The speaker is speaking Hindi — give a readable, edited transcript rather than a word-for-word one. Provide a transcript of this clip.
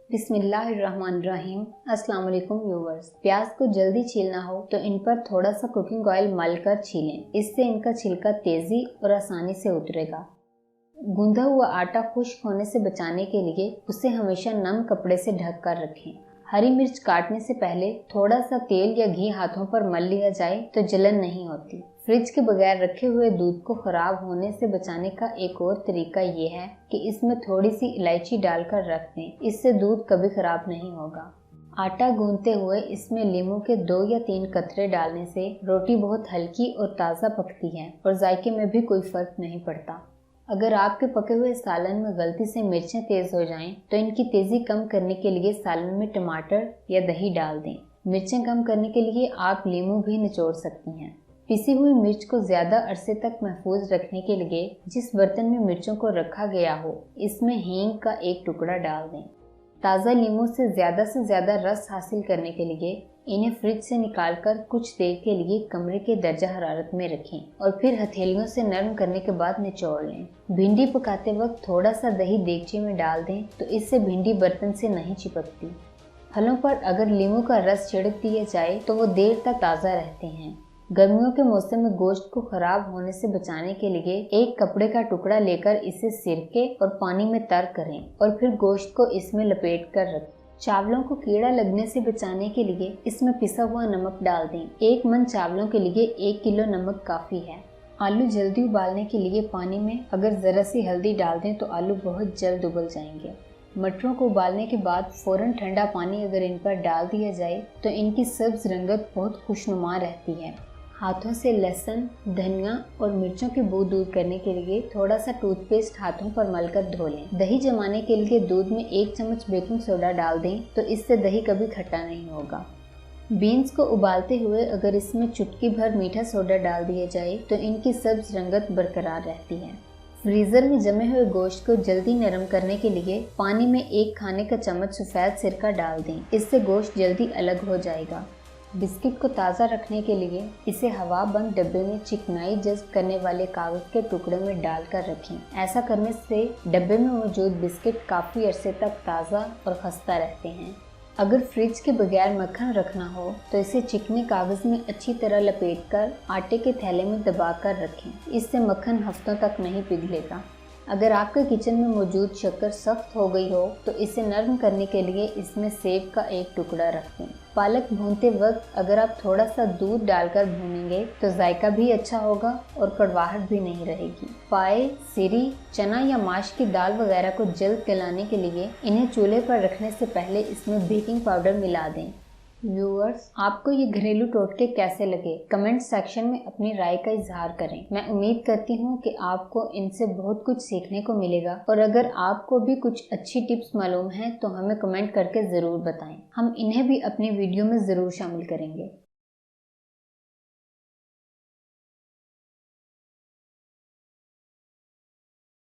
बिस्मिल्लाहिर्रहमानिर्रहीम। अस्सलाम वालेकुम व्यूवर्स। प्याज को जल्दी छीलना हो तो इन पर थोड़ा सा कुकिंग ऑयल मलकर छीलें। इससे इनका छिलका तेजी और आसानी से उतरेगा। गूंधा हुआ आटा खुश्क होने से बचाने के लिए उसे हमेशा नम कपड़े से ढक कर रखें। हरी मिर्च काटने से पहले थोड़ा सा तेल या घी हाथों पर मल लिया जाए तो जलन नहीं होती। फ्रिज के बगैर रखे हुए दूध को खराब होने से बचाने का एक और तरीका ये है कि इसमें थोड़ी सी इलायची डालकर रख दें। इससे दूध कभी खराब नहीं होगा। आटा गूंथते हुए इसमें नींबू के 2 या 3 कतरे डालने से रोटी बहुत हल्की और ताज़ा पकती है और जायके में भी कोई फर्क नहीं पड़ता। अगर आपके पके हुए सालन में गलती से मिर्चें तेज हो जाएं, तो इनकी तेजी कम करने के लिए सालन में टमाटर या दही डाल दें। मिर्चें कम करने के लिए आप नींबू भी निचोड़ सकती हैं। पिसी हुई मिर्च को ज्यादा अरसे तक महफूज रखने के लिए जिस बर्तन में मिर्चों को रखा गया हो, इसमें हींग का एक टुकड़ा डाल दें। ताज़ा नींबू से ज्यादा रस हासिल करने के लिए इन्हें फ्रिज से निकालकर कुछ देर के लिए कमरे के दर्जा हरारत में रखें और फिर हथेलियों से नरम करने के बाद निचोड़ लें। भिंडी पकाते वक्त थोड़ा सा दही देगची में डाल दें तो इससे भिंडी बर्तन से नहीं चिपकती। फलों पर अगर नींबू का रस छिड़क दिया जाए तो वो देर तक ताज़ा रहते हैं। गर्मियों के मौसम में गोश्त को खराब होने से बचाने के लिए एक कपड़े का टुकड़ा लेकर इसे सिरके और पानी में तर करें और फिर गोश्त को इसमें लपेट कर रखें। चावलों को कीड़ा लगने से बचाने के लिए इसमें पिसा हुआ नमक डाल दें। 1 मन चावलों के लिए 1 किलो नमक काफ़ी है। आलू जल्दी उबालने के लिए पानी में अगर ज़रा सी हल्दी डाल दें तो आलू बहुत जल्द उबल जाएंगे। मटरों को उबालने के बाद फ़ौरन ठंडा पानी अगर इन पर डाल दिया जाए तो इनकी सब्ज रंगत बहुत खुशनुमा रहती है। हाथों से लहसुन, धनिया और मिर्चों की बू दूर करने के लिए थोड़ा सा टूथपेस्ट हाथों पर मलकर धो लें। दही जमाने के लिए दूध में 1 चम्मच बेकिंग सोडा डाल दें तो इससे दही कभी खट्टा नहीं होगा। बीन्स को उबालते हुए अगर इसमें चुटकी भर मीठा सोडा डाल दिया जाए तो इनकी सब्ज रंगत बरकरार रहती है। फ्रीजर में जमे हुए गोश्त को जल्दी नरम करने के लिए पानी में 1 खाने का चम्मच सफ़ेद सिरका डाल दें। इससे गोश्त जल्दी अलग हो जाएगा। बिस्किट को ताज़ा रखने के लिए इसे हवा बंद डब्बे में चिकनाई जज्ब करने वाले कागज के टुकड़े में डालकर रखें। ऐसा करने से डब्बे में मौजूद बिस्किट काफ़ी अरसे तक ताज़ा और खस्ता रहते हैं। अगर फ्रिज के बगैर मक्खन रखना हो तो इसे चिकने कागज में अच्छी तरह लपेटकर आटे के थैले में दबाकर रखें। इससे मक्खन हफ्तों तक नहीं पिघलेगा। अगर आपके किचन में मौजूद शक्कर सख्त हो गई हो तो इसे नरम करने के लिए इसमें सेब का एक टुकड़ा रख दें। पालक भूनते वक्त अगर आप थोड़ा सा दूध डालकर भूनेंगे तो जायका भी अच्छा होगा और कड़वाहट भी नहीं रहेगी। पाए, सिरी, चना या माश की दाल वगैरह को जल्द गलाने के लिए इन्हें चूल्हे पर रखने से पहले इसमें बेकिंग पाउडर मिला दें। व्यूअर्स, आपको ये घरेलू टोटके कैसे लगे? कमेंट सेक्शन में अपनी राय का इजहार करें। मैं उम्मीद करती हूँ कि आपको इनसे बहुत कुछ सीखने को मिलेगा और अगर आपको भी कुछ अच्छी टिप्स मालूम हैं तो हमें कमेंट करके ज़रूर बताएं। हम इन्हें भी अपनी वीडियो में ज़रूर शामिल करेंगे।